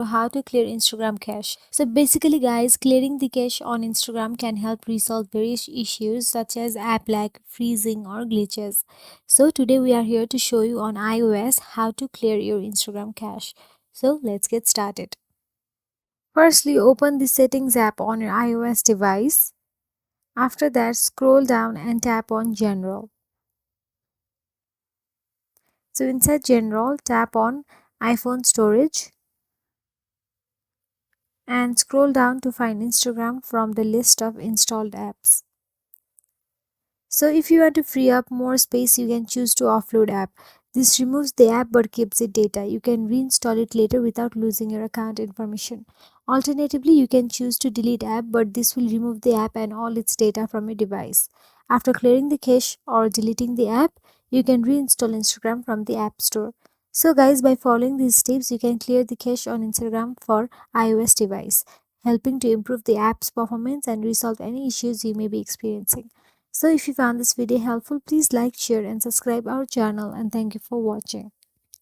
how to clear Instagram cache. So basically guys, clearing the cache on Instagram can help resolve various issues such as app lag, freezing or glitches. So today we are here to show you on iOS how to clear your Instagram cache. So let's get started. Firstly, open the settings app on your iOS device. After that, scroll down and tap on general. So inside general, tap on iPhone storage and scroll down to find Instagram from the list of installed apps. So if you want to free up more space, you can choose to offload app. This removes the app but keeps its data. You can reinstall it later without losing your account information. Alternatively, you can choose to delete app, but this will remove the app and all its data from your device. After clearing the cache or deleting the app, you can reinstall Instagram from the App Store. So guys, by following these steps, you can clear the cache on Instagram for iOS device, helping to improve the app's performance and resolve any issues you may be experiencing. So if you found this video helpful, please like, share and subscribe our channel, and thank you for watching.